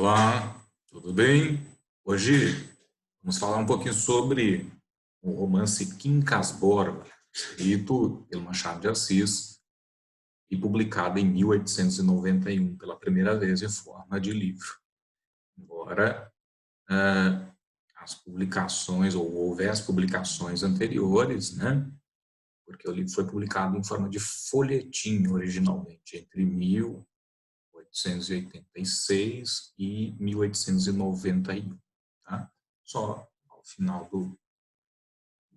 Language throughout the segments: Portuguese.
Olá, tudo bem? Hoje vamos falar um pouquinho sobre o romance Quincas Borba, escrito pelo Machado de Assis e publicado em 1891 pela primeira vez em forma de livro. Embora as publicações, ou houve as publicações anteriores, né? Porque o livro foi publicado em forma de folhetim originalmente, entre 1886 e 1891. Tá? Só ao final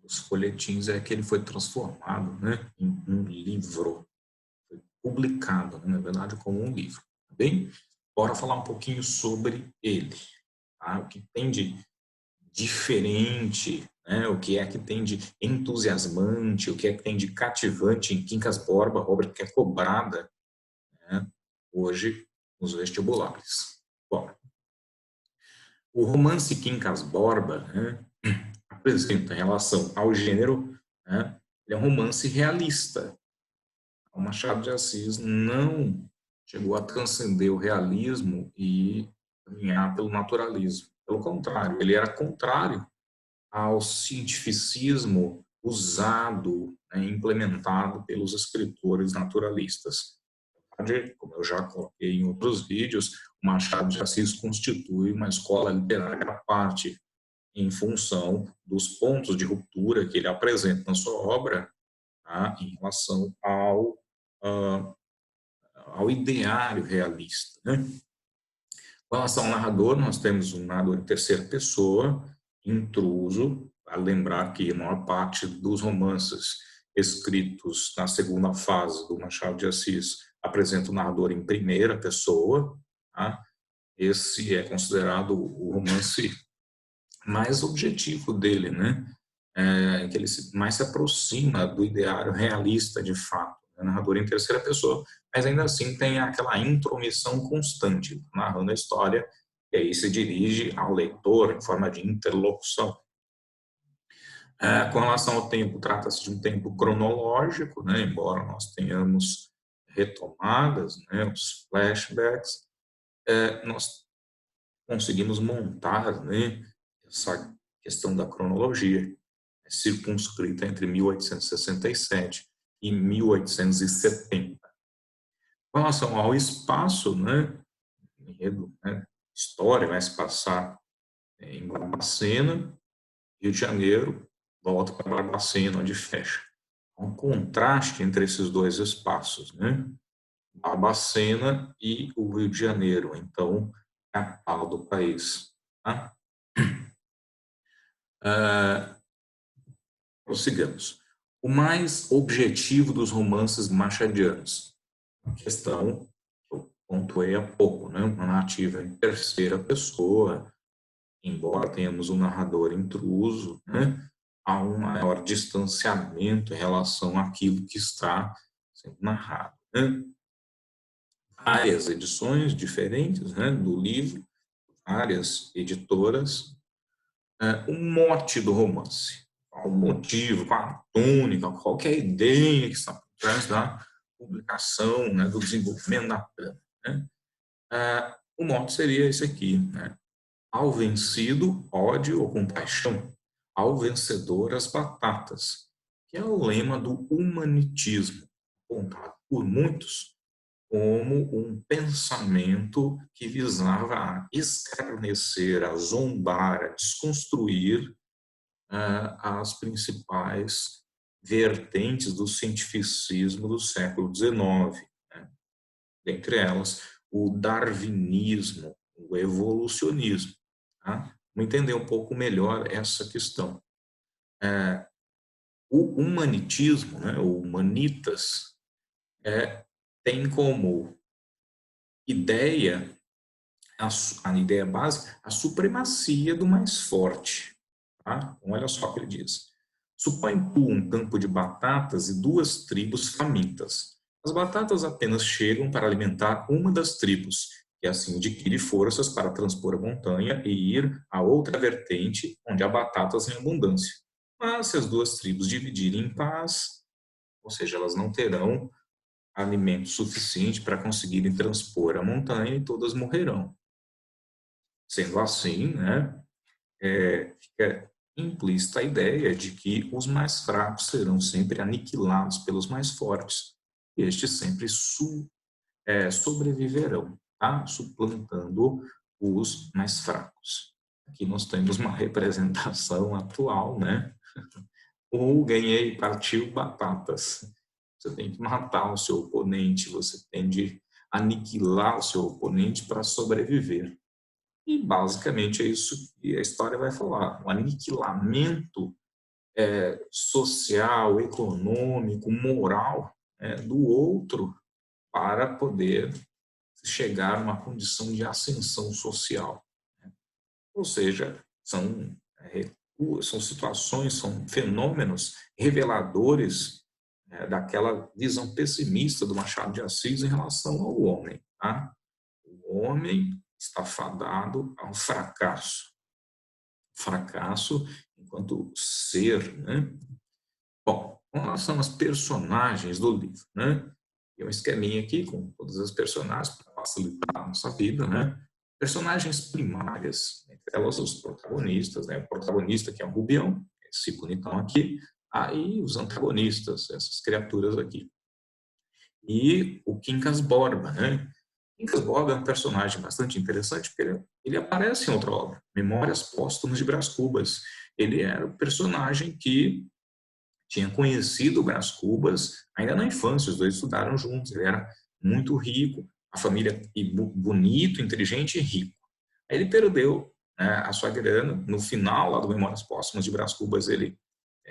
dos folhetins é que ele foi transformado, né, em um livro, foi publicado, né, na verdade, como um livro. Tá bem? Bora falar um pouquinho sobre ele. Tá? O que tem de diferente, né, o que é que tem de entusiasmante, o que é que tem de cativante em Quincas Borba, obra que é cobrada, né, hoje nos vestibulares. Bom, o romance Quincas Borba, né, apresenta em relação ao gênero, né, ele é um romance realista. O Machado de Assis não chegou a transcender o realismo e caminhar pelo naturalismo. Pelo contrário, ele era contrário ao cientificismo usado, né, implementado pelos escritores naturalistas. Como eu já coloquei em outros vídeos, o Machado de Assis constitui uma escola literária à parte, em função dos pontos de ruptura que ele apresenta na sua obra, tá, em relação uh, ao ideário realista. Né? Com relação ao narrador, nós temos um narrador em terceira pessoa, intruso, a lembrar que a maior parte dos romances escritos na segunda fase do Machado de Assis apresenta o narrador em primeira pessoa. Tá? Esse é considerado o romance mais objetivo dele, né? Que ele mais se aproxima do ideário realista de fato, né? Narrador em terceira pessoa, mas ainda assim tem aquela intromissão constante, narrando a história, e aí se dirige ao leitor em forma de interlocução. Com relação ao tempo, trata-se de um tempo cronológico, né? Embora nós tenhamos retomadas, né? Os flashbacks, nós conseguimos montar, né, essa questão da cronologia circunscrita entre 1867 e 1870. Com relação ao espaço, né, enredo, né, história vai se passar em Barbacena, Rio de Janeiro, volta para Barbacena, onde fecha. Há um contraste entre esses dois espaços, né? Barbacena e o Rio de Janeiro, então, capital do país. Tá? Prossigamos. O mais objetivo dos romances machadianos, a questão que eu pontuei há pouco, né? Uma narrativa em terceira pessoa, embora tenhamos um narrador intruso, né? Há um maior distanciamento em relação àquilo que está sendo narrado. Né? Várias edições diferentes, né, do livro, várias editoras. O mote do romance, qual o motivo, qual a tônica, qual que é a ideia que está por trás da publicação, né, do desenvolvimento da trama. Né? O mote seria esse aqui, né? Ao vencido, ódio ou compaixão, ao vencedor, as batatas, que é o lema do humanitismo, apontado por muitos como um pensamento que visava a escarnecer, a zombar, a desconstruir as principais vertentes do cientificismo do século XIX, né? Dentre elas, o darwinismo, o evolucionismo. Tá? Vamos entender um pouco melhor essa questão. O humanitismo, né, o humanitas, tem como ideia, a ideia básica, a supremacia do mais forte. Tá? Então, olha só o que ele diz. Supõe tu um campo de batatas e duas tribos famintas. As batatas apenas chegam para alimentar uma das tribos, que assim adquire forças para transpor a montanha e ir a outra vertente, onde há batatas em abundância. Mas se as duas tribos dividirem em paz, ou seja, elas não terão alimento suficiente para conseguirem transpor a montanha e todas morrerão. Sendo assim, né, fica implícita a ideia de que os mais fracos serão sempre aniquilados pelos mais fortes, e estes sempre sobreviverão, tá? Suplantando os mais fracos. Aqui nós temos uma representação atual, né? O ganhei, partiu, batatas. Você tem que matar o seu oponente, você tem de aniquilar o seu oponente para sobreviver. E basicamente é isso que a história vai falar. O aniquilamento social, econômico, moral do outro para poder chegar a uma condição de ascensão social. Ou seja, são situações, são fenômenos reveladores daquela visão pessimista do Machado de Assis em relação ao homem. Tá? O homem está fadado ao fracasso. Fracasso enquanto ser, né? Bom, com relação às personagens do livro, né? Tem um esqueminha aqui com todas as personagens para facilitar a nossa vida, né? Personagens primárias, entre elas os protagonistas, né? O protagonista que é o Rubião, esse bonitão aqui, aí os antagonistas, essas criaturas aqui. E o Quincas Borba, né? Quincas Borba é um personagem bastante interessante porque ele aparece em outra obra, Memórias Póstumas de Brás Cubas. Ele era o personagem que tinha conhecido o Brás Cubas ainda na infância, os dois estudaram juntos, ele era muito rico, a família bonito, inteligente e rico. Aí ele perdeu, né, a sua grana, no final lá do Memórias Póstumas de Brás Cubas, ele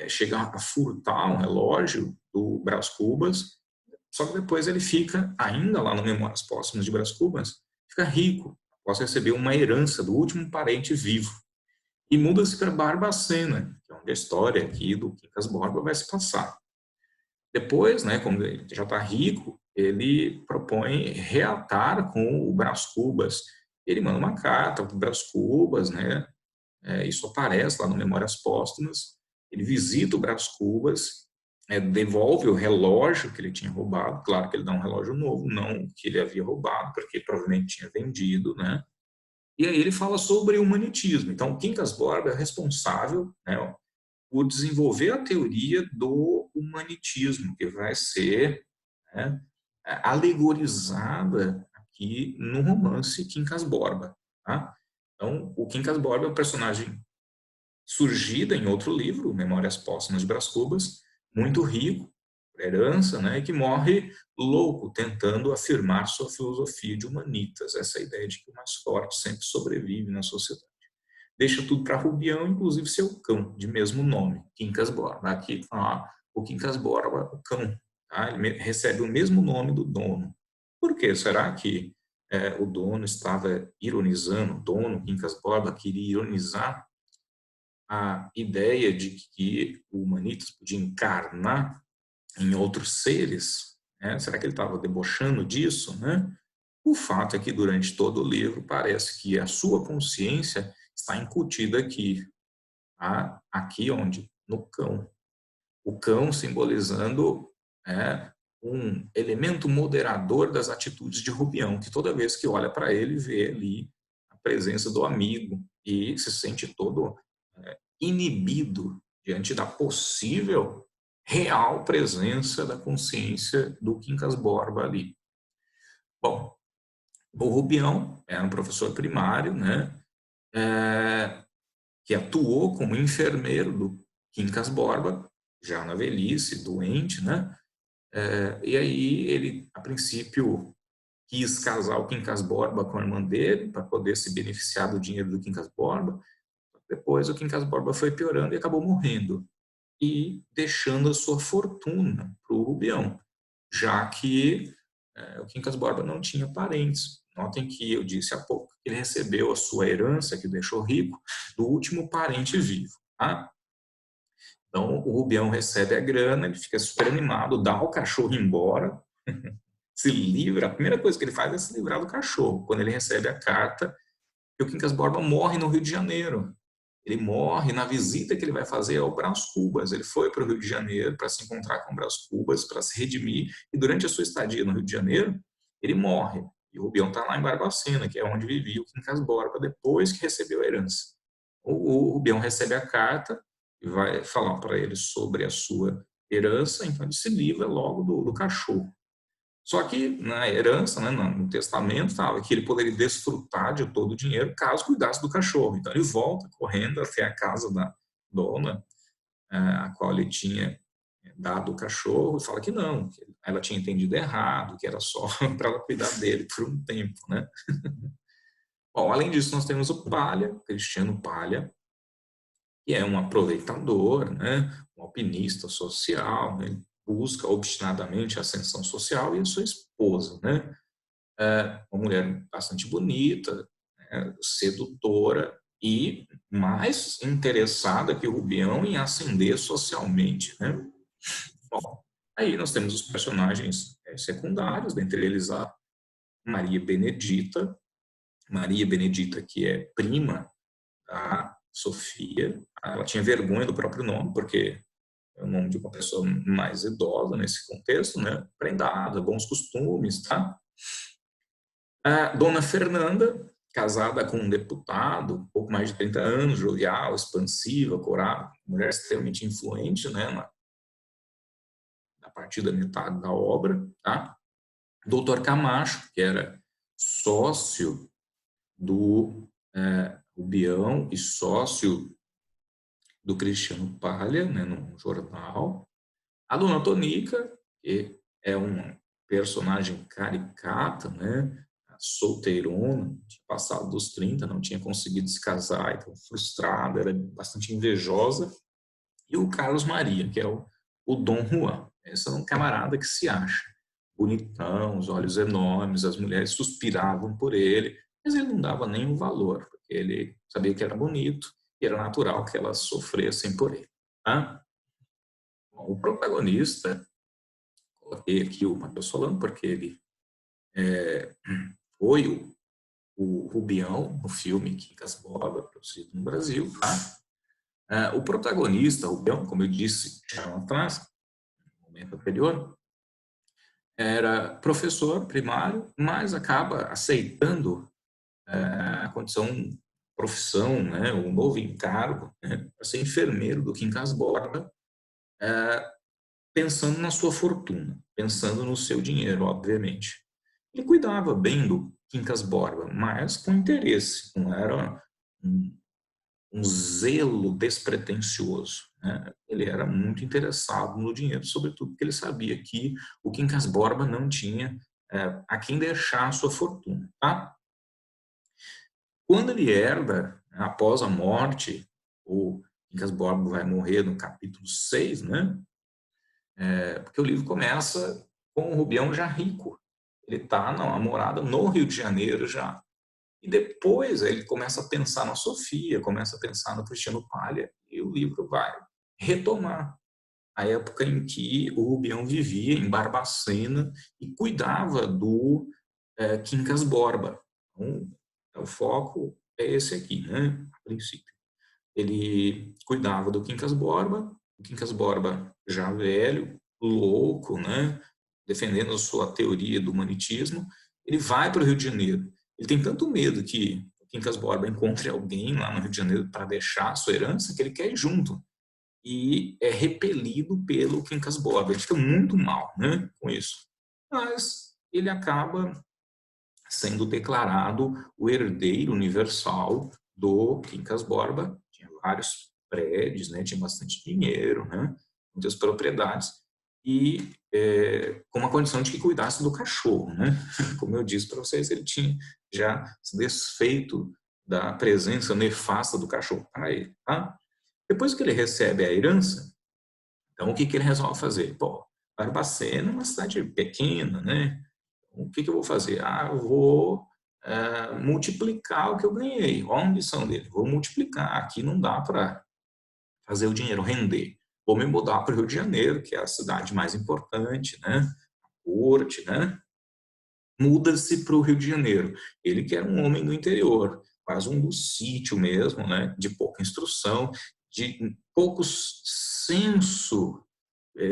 chega a furtar um relógio do Brás Cubas, só que depois ele fica, ainda lá no Memórias Póstumas de Brás Cubas, fica rico, após receber uma herança do último parente vivo. E muda-se para Barbacena, que é onde a história aqui do Quincas Borba vai se passar. Depois, né, como ele já está rico, ele propõe reatar com o Brás Cubas. Ele manda uma carta para o Brás Cubas, né, isso aparece lá no Memórias Póstumas. Ele visita o Brás Cubas, devolve o relógio que ele tinha roubado. Claro que ele dá um relógio novo, não que ele havia roubado, porque provavelmente tinha vendido, né? E aí ele fala sobre o humanitismo. Então, o Quincas Borba é responsável, né, por desenvolver a teoria do humanitismo, que vai ser, né, alegorizada aqui no romance Quincas Borba. Tá? Então, o Quincas Borba é um personagem surgido em outro livro, Memórias Póstumas de Brás Cubas, muito rico, herança, né, e que morre louco, tentando afirmar sua filosofia de humanitas, essa ideia de que o mais forte sempre sobrevive na sociedade. Deixa tudo para Rubião, inclusive seu cão, de mesmo nome, Quincas Borba. Aqui está o Quincas Borba, o cão. Tá? Ele recebe o mesmo nome do dono. Por quê? Será que o dono estava ironizando, o dono, Quincas Borba, queria ironizar a ideia de que o humanitas podia encarnar em outros seres? Né? Será que ele estava debochando disso? Né? O fato é que durante todo o livro parece que a sua consciência está incutida aqui. Tá? Aqui onde? No cão. O cão simbolizando um elemento moderador das atitudes de Rubião, que toda vez que olha para ele, vê ali a presença do amigo e se sente todo inibido diante da possível real presença da consciência do Quincas Borba ali. Bom, o Rubião era um professor primário, né, que atuou como enfermeiro do Quincas Borba, já na velhice, doente, né, e aí ele, a princípio, quis casar o Quincas Borba com a irmã dele, para poder se beneficiar do dinheiro do Quincas Borba. Depois o Quincas Borba foi piorando e acabou morrendo, e deixando a sua fortuna para o Rubião, já que o Quincas Borba não tinha parentes. Notem que eu disse há pouco que ele recebeu a sua herança, que o deixou rico, do último parente vivo. Tá? Então, o Rubião recebe a grana, ele fica super animado, dá o cachorro embora, se livra. A primeira coisa que ele faz é se livrar do cachorro, quando ele recebe a carta que o Quincas Borba morre no Rio de Janeiro. Ele morre na visita que ele vai fazer ao Brás Cubas. Ele foi para o Rio de Janeiro para se encontrar com o Brás Cubas, para se redimir, e durante a sua estadia no Rio de Janeiro, ele morre. E o Rubião está lá em Barbacena, que é onde vivia o Quincas Borba depois que recebeu a herança. O Rubião recebe a carta e vai falar para ele sobre a sua herança, então ele se livra logo do cachorro. Só que na herança, né, no testamento, estava que ele poderia desfrutar de todo o dinheiro caso cuidasse do cachorro. Então ele volta correndo até a casa da dona, a qual ele tinha dado o cachorro, e fala que não, que ela tinha entendido errado, que era só para ela cuidar dele por um tempo, né? Bom, além disso, nós temos o Palha, Cristiano Palha, que é um aproveitador, né? Um alpinista social, né? Busca obstinadamente a ascensão social, e a sua esposa, né? Uma mulher bastante bonita, né? Sedutora e mais interessada que o Rubião em ascender socialmente, né? Bom, aí nós temos os personagens secundários, dentre eles a Maria Benedita. Maria Benedita, que é prima da Sofia. Ela tinha vergonha do próprio nome, porque é o nome de uma pessoa mais idosa nesse contexto, né? Prendada, bons costumes, tá? A Dona Fernanda, casada com um deputado, pouco mais de 30 anos, jovial, expansiva, corada, mulher extremamente influente, né? A partir da metade da obra, tá? Doutor Camacho, que era sócio do Rubião e sócio do Cristiano Palha, né, no jornal. A Dona Tonica, que é uma personagem caricata, né, solteirona, tinha passado dos 30, não tinha conseguido se casar, então frustrada, era bastante invejosa. E o Carlos Maria, que é o Dom Juan. Esse é um camarada que se acha bonitão, os olhos enormes, as mulheres suspiravam por ele, mas ele não dava nenhum valor, porque ele sabia que era bonito e era natural que elas sofressem por ele. Tá? Bom, o protagonista, coloquei aqui o Matheus falando, porque ele foi o Rubião no filme Quincas Borba, produzido no Brasil. Tá? O protagonista, o Rubião, como eu disse já atrás, no momento anterior, era professor primário, mas acaba aceitando a condição, profissão, né, um novo encargo, né, para ser enfermeiro do Quincas Borba, pensando na sua fortuna, pensando no seu dinheiro, obviamente. Ele cuidava bem do Quincas Borba, mas com interesse, não era um zelo despretensioso. Né? Ele era muito interessado no dinheiro, sobretudo porque ele sabia que o Quincas Borba não tinha a quem deixar a sua fortuna. Tá? Quando ele herda, né, após a morte, o Quincas Borba vai morrer no capítulo 6, né? Porque o livro começa com o Rubião já rico. Ele está na morada no Rio de Janeiro já. E depois ele começa a pensar na Sofia, começa a pensar no Cristiano Palha, e o livro vai retomar a época em que o Rubião vivia em Barbacena e cuidava do Quincas Borba. Então, o foco é esse aqui, né? A princípio. Ele cuidava do Quincas Borba, o Quincas Borba já velho, louco, né? Defendendo a sua teoria do humanitismo, ele vai para o Rio de Janeiro. Ele tem tanto medo que o Quincas Borba encontre alguém lá no Rio de Janeiro para deixar a sua herança que ele quer ir junto. E é repelido pelo Quincas Borba. Ele fica muito mal, né, com isso. Mas ele acaba sendo declarado o herdeiro universal do Quincas Borba. Tinha vários prédios, né, tinha bastante dinheiro, né, muitas propriedades, e com uma condição de que cuidasse do cachorro. Né? Como eu disse para vocês, ele tinha já se desfeito da presença nefasta do cachorro para ele. Tá? Depois que ele recebe a herança, então o que ele resolve fazer? Pô, Barbacena é uma cidade pequena, né? O que eu vou fazer? Eu vou multiplicar o que eu ganhei. Qual a ambição dele? Vou multiplicar. Aqui não dá para fazer o dinheiro render. Vou me mudar para o Rio de Janeiro, que é a cidade mais importante, né? A corte, né? Muda-se para o Rio de Janeiro. Ele que era um homem do interior, quase um do sítio mesmo, né? De pouca instrução, de pouco senso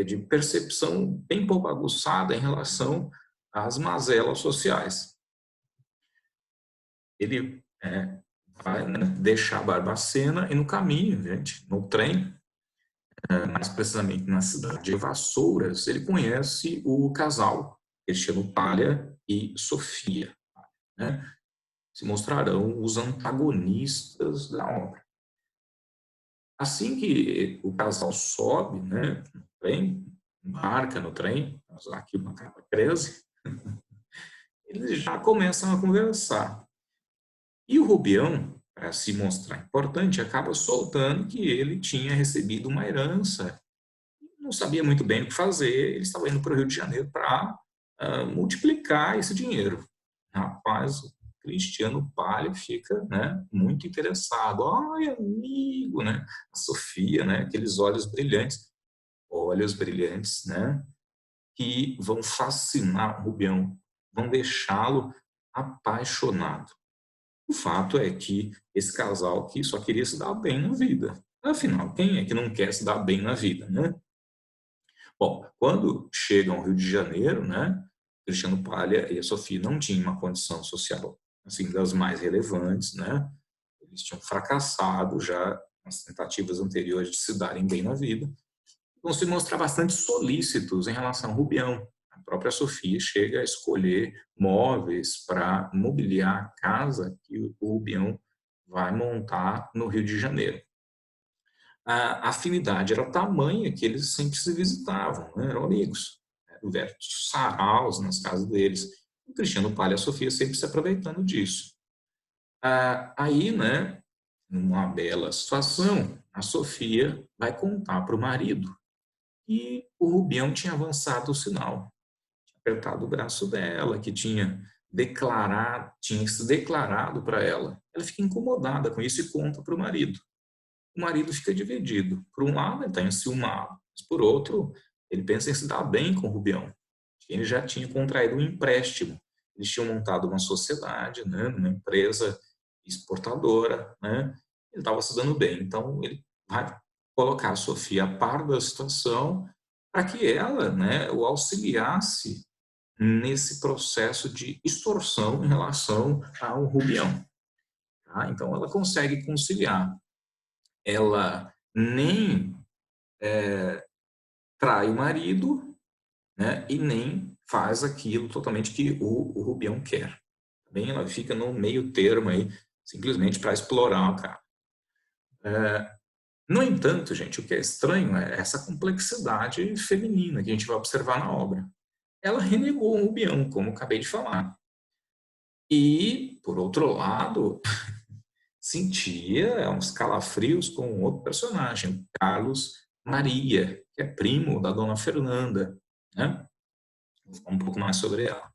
de percepção bem pouco aguçada em relação às mazelas sociais. ele vai, né, deixar Barbacena e no caminho, gente, no trem, mais precisamente na cidade de Vassouras, ele conhece o casal Cristiano Palha e Sofia, né? Se mostrarão os antagonistas da obra. Assim que o casal sobe, né, no trem, embarca no trem, aqui uma capa 13, eles já começam a conversar. E o Rubião, para se mostrar importante, acaba soltando que ele tinha recebido uma herança. Não sabia muito bem o que fazer, ele estava indo para o Rio de Janeiro para multiplicar esse dinheiro. Rapaz, o Cristiano Palha fica, né, muito interessado. Ai, amigo, né? A Sofia, né, aqueles olhos brilhantes, né, que vão fascinar o Rubião, vão deixá-lo apaixonado. O fato é que esse casal que só queria se dar bem na vida. Afinal, quem é que não quer se dar bem na vida, né? Bom, quando chegam ao Rio de Janeiro, né, Cristiano Palha e a Sofia não tinham uma condição social assim das mais relevantes, né? Eles tinham fracassado já nas tentativas anteriores de se darem bem na vida. Vão se mostrar bastante solícitos em relação ao Rubião. A própria Sofia chega a escolher móveis para mobiliar a casa que o Rubião vai montar no Rio de Janeiro. A afinidade era tamanha que eles sempre se visitavam, né? Eram amigos. Diversos saraus nas casas deles. O Cristiano Palha e a Sofia sempre se aproveitando disso. Aí, né, numa bela situação, a Sofia vai contar para o marido e o Rubião tinha avançado o sinal, tinha apertado o braço dela, que tinha se declarado para ela. Ela fica incomodada com isso e conta para o marido. O marido fica dividido. Por um lado, ele está enciumado, mas por outro, ele pensa em se dar bem com o Rubião. Ele já tinha contraído um empréstimo. Eles tinham montado uma sociedade, né, uma empresa exportadora, né? Ele estava se dando bem. Então, ele vai colocar a Sofia a par da situação para que ela, né, o auxiliasse nesse processo de extorsão em relação ao Rubião. Tá? Então, ela consegue conciliar. Ela nem trai o marido, né, e nem faz aquilo totalmente que o Rubião quer. Também ela fica no meio termo aí, simplesmente para explorar o cara. No entanto, gente, o que é estranho é essa complexidade feminina que a gente vai observar na obra. Ela renegou o Rubião, como acabei de falar. E, por outro lado, sentia uns calafrios com outro personagem, Carlos Maria, que é primo da dona Fernanda, né? Vou falar um pouco mais sobre ela.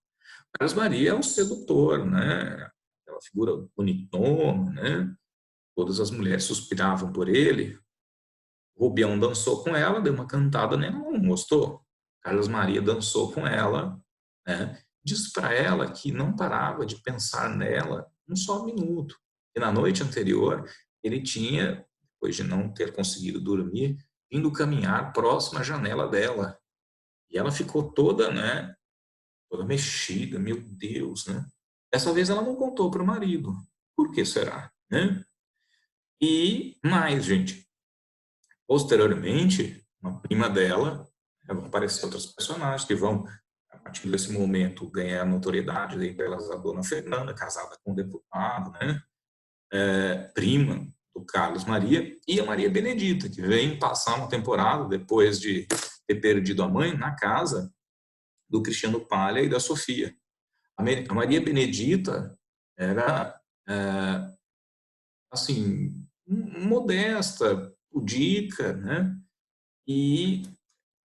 Carlos Maria é um sedutor, né? Aquela figura bonitona, né? Todas as mulheres suspiravam por ele. O Rubião dançou com ela, deu uma cantada nela, não gostou. Carlos Maria dançou com ela, né? Disse para ela que não parava de pensar nela um só minuto. E na noite anterior, ele tinha, depois de não ter conseguido dormir, vindo caminhar próximo à janela dela. E ela ficou toda, né, toda mexida, meu Deus, né? Dessa vez ela não contou para o marido. Por que será, né? E mais, gente, posteriormente, uma prima dela, vão aparecer outros personagens que vão, a partir desse momento, ganhar notoriedade, entre elas a dona Fernanda, casada com um deputado, né? Prima do Carlos Maria, e a Maria Benedita, que vem passar uma temporada depois de ter perdido a mãe na casa do Cristiano Palha e da Sofia. A Maria Benedita era, assim, modesta, pudica, né? E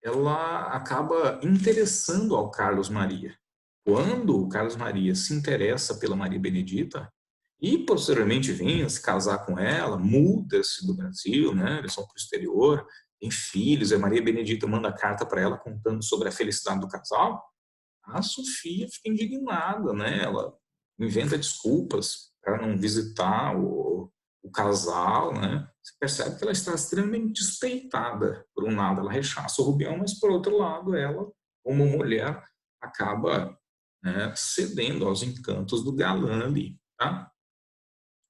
ela acaba interessando ao Carlos Maria. Quando o Carlos Maria se interessa pela Maria Benedita e posteriormente vem a se casar com ela, muda-se do Brasil, né? Eles vão para o exterior, tem filhos, a Maria Benedita manda carta para ela contando sobre a felicidade do casal. A Sofia fica indignada, né? Ela inventa desculpas para não visitar o casal, né? Você percebe que ela está extremamente despeitada. Por um lado, ela rechaça o Rubião, mas por outro lado, ela, como mulher, acaba, né, cedendo aos encantos do galã ali, tá?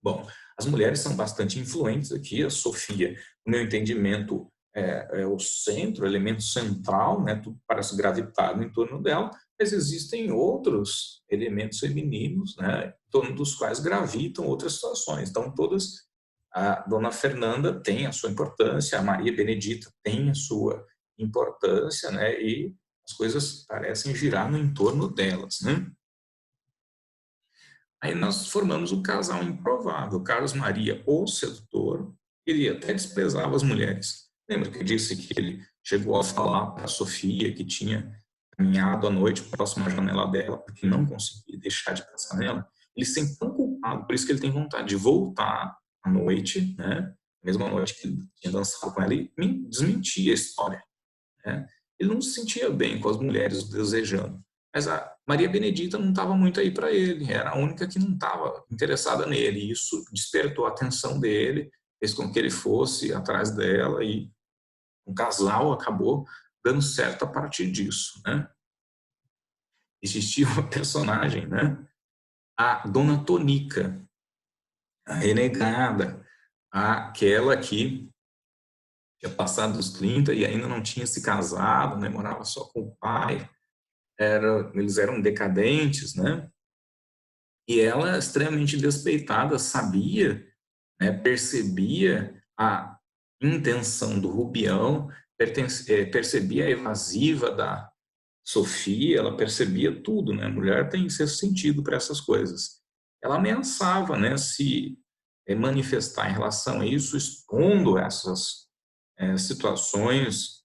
Bom, as mulheres são bastante influentes aqui. A Sofia, no meu entendimento, é o centro, o elemento central, né? Tudo parece gravitar em torno dela, mas existem outros elementos femininos, né? Em torno dos quais gravitam outras situações. Então, todas, a Dona Fernanda tem a sua importância, a Maria Benedita tem a sua importância, né? E as coisas parecem girar no entorno delas, né? Aí nós formamos um casal improvável. Carlos Maria, o sedutor, ele até desprezava as mulheres. Lembra que eu disse que ele chegou a falar para a Sofia que tinha caminhado à noite próximo à janela dela, porque não conseguia deixar de passar nela? Ele se sente tão culpado, por isso que ele tem vontade de voltar à noite, né? Mesma noite que ele tinha dançado com ela, e desmentir a história, né? Ele não se sentia bem com as mulheres desejando. Mas a Maria Benedita não estava muito aí para ele, era a única que não estava interessada nele. E isso despertou a atenção dele, fez com que ele fosse atrás dela e o casal acabou dando certo a partir disso, né? Existia uma personagem, né? A Dona Tonica, a renegada, aquela que tinha passado dos 30 e ainda não tinha se casado, né? Morava só com o pai. Eles eram decadentes, né? E ela, extremamente despeitada, sabia, né, percebia a intenção do Rubião, percebia a evasiva da Sofia, ela percebia tudo, né? A mulher tem sexto sentido para essas coisas. Ela ameaçava, né, se manifestar em relação a isso, expondo essas situações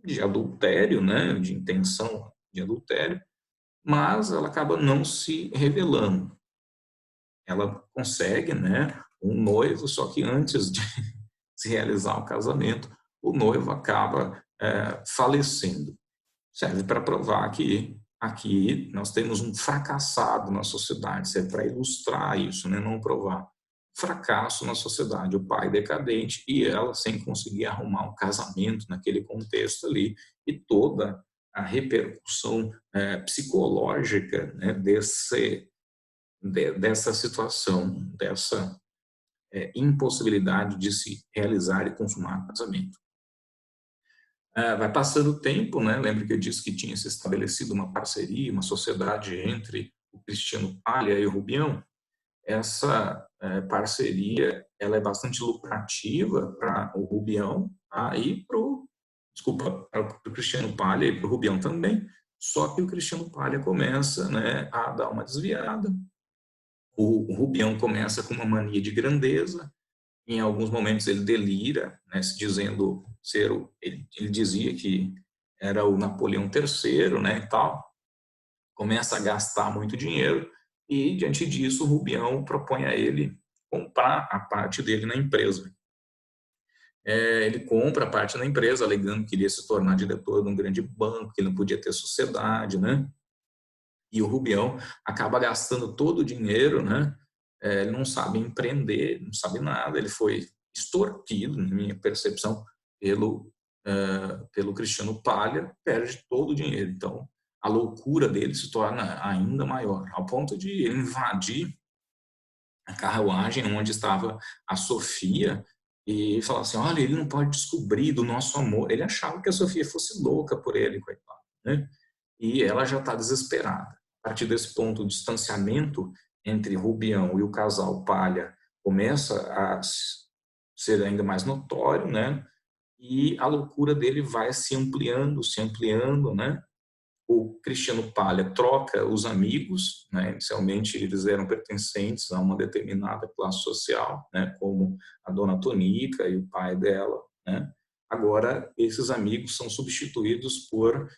de adultério, né, de intenção de adultério, mas ela acaba não se revelando. Ela consegue, né, um noivo, só que antes de se realizar o casamento, o noivo acaba falecendo. Serve para provar que aqui nós temos um fracassado na sociedade, serve para ilustrar isso, né, não provar. Fracasso na sociedade, o pai decadente e ela sem conseguir arrumar um casamento naquele contexto ali, e toda a repercussão psicológica, né, dessa situação, dessa impossibilidade de se realizar e consumar casamento. Vai passando o tempo, né? Lembra que eu disse que tinha se estabelecido uma parceria, uma sociedade entre o Cristiano Palha e o Rubião? Essa parceria ela é bastante lucrativa para o Rubião, tá? E para o Cristiano Palha e para o Rubião também, só que o Cristiano Palha começa, né, a dar uma desviada. O Rubião começa com uma mania de grandeza, em alguns momentos ele delira, né, se dizendo ser ele dizia que era o Napoleão III, né, e tal. Começa a gastar muito dinheiro e, diante disso, o Rubião propõe a ele comprar a parte dele na empresa. Ele compra a parte da empresa, alegando que iria se tornar diretor de um grande banco, que ele não podia ter sociedade, né? E o Rubião acaba gastando todo o dinheiro, né? Ele não sabe empreender, não sabe nada, ele foi extorquido, na minha percepção, pelo Cristiano Palha, perde todo o dinheiro. Então, a loucura dele se torna ainda maior, ao ponto de invadir a carruagem onde estava a Sofia e falar assim, olha, ele não pode descobrir do nosso amor. Ele achava que a Sofia fosse louca por ele, coitado, né? E ela já está desesperada. A partir desse ponto, o distanciamento entre Rubião e o casal Palha começa a ser ainda mais notório, né? E a loucura dele vai se ampliando, né? O Cristiano Palha troca os amigos, né? Inicialmente eles eram pertencentes a uma determinada classe social, né? Como a dona Tonica e o pai dela, né? Agora esses amigos são substituídos por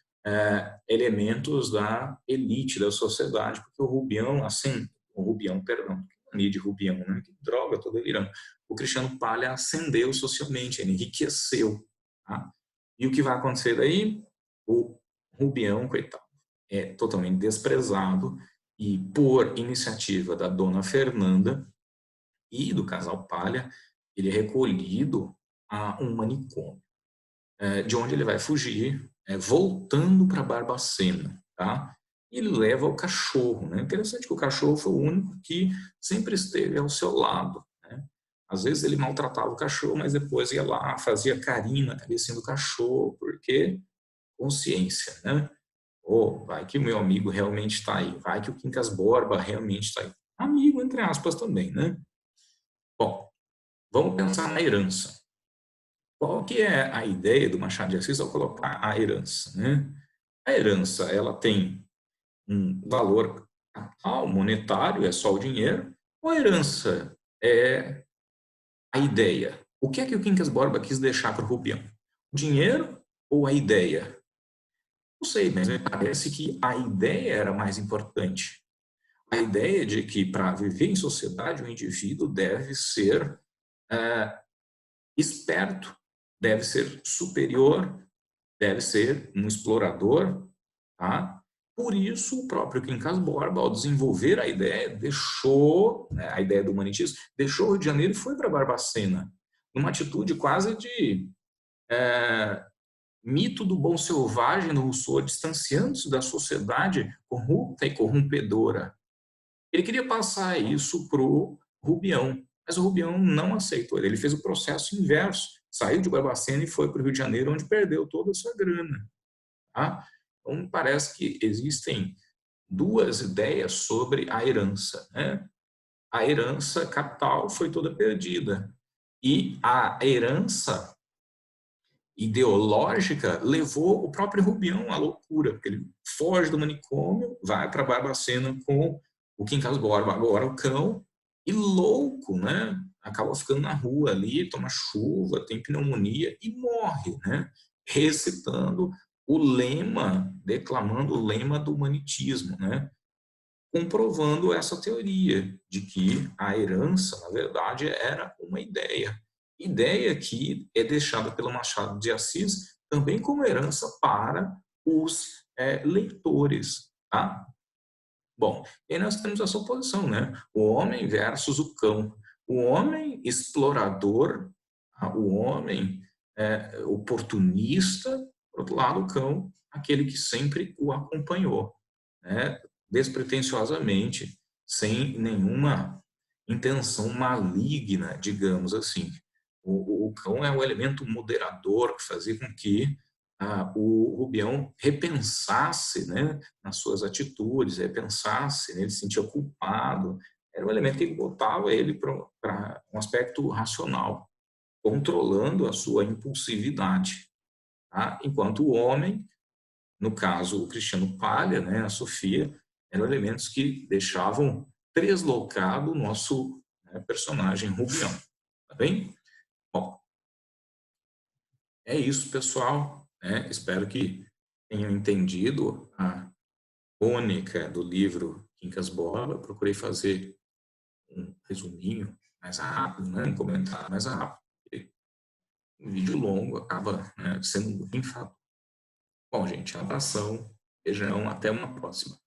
elementos da elite da sociedade, porque o Rubião, perdão, de Rubião, né? Que droga, tô delirando. O Cristiano Palha ascendeu socialmente, ele enriqueceu, tá? E o que vai acontecer daí? O Rubião, coitado, é totalmente desprezado e, por iniciativa da dona Fernanda e do casal Palha, ele é recolhido a um manicômio, de onde ele vai fugir, voltando para Barbacena, tá? e ele leva o cachorro, né? Interessante que o cachorro foi o único que sempre esteve ao seu lado, né? Às vezes ele maltratava o cachorro, mas depois ia lá, fazia carinho na cabecinha do cachorro, porque consciência, né? Ou vai que o meu amigo realmente está aí, vai que o Quincas Borba realmente está aí. Amigo, entre aspas, também, né? Bom, vamos pensar na herança. Qual que é a ideia do Machado de Assis ao colocar a herança, né? A herança, ela tem um valor capital, monetário, é só o dinheiro, ou a herança é a ideia? O que é que o Quincas Borba quis deixar para o Rubião? O dinheiro ou a ideia? Não sei, mas me parece que a ideia era mais importante. A ideia de que para viver em sociedade o indivíduo deve ser é, esperto, deve ser superior, deve ser um explorador, tá? Por isso, o próprio Quincas Borba, ao desenvolver a ideia, deixou, né, a ideia do humanitismo, deixou o Rio de Janeiro e foi para Barbacena, numa atitude quase de mito do bom selvagem no Rousseau, distanciando-se da sociedade corrupta e corrompedora. Ele queria passar isso para o Rubião, mas o Rubião não aceitou. Ele fez o processo inverso, saiu de Barbacena e foi para o Rio de Janeiro, onde perdeu toda a sua grana. Tá? Então, parece que existem duas ideias sobre a herança. Né? A herança capital foi toda perdida. E a herança ideológica levou o próprio Rubião à loucura, porque ele foge do manicômio, vai para Barbacena com o Quincas Borba, agora o cão, e louco, né? Acaba ficando na rua ali, toma chuva, tem pneumonia e morre, né? Recitando o lema, declamando o lema do humanitismo, né? Comprovando essa teoria de que a herança, na verdade, era uma ideia. Ideia que é deixada pelo Machado de Assis também como herança para os leitores. Tá? Bom, e aí nós temos essa oposição, né? O homem versus o cão. O homem explorador, tá? O homem oportunista, por outro lado, o cão, aquele que sempre o acompanhou, né? Despretensiosamente, sem nenhuma intenção maligna, digamos assim. O cão é o elemento moderador que fazia com que o Rubião repensasse, né, nas suas atitudes, repensasse, né, ele se sentia culpado. Era um elemento que botava ele para um aspecto racional, controlando a sua impulsividade. Tá? Enquanto o homem, no caso o Cristiano Palha, né, a Sofia, eram elementos que deixavam deslocado o nosso, né, personagem Rubião. Tá bem? Bom, é isso, pessoal. Né? Espero que tenham entendido a cônica do livro Quincas Borba. Procurei fazer um resuminho mais rápido, né? Um comentário mais rápido. Um vídeo longo acaba, né, sendo enfado. Bom, gente, abração, beijão, até uma próxima.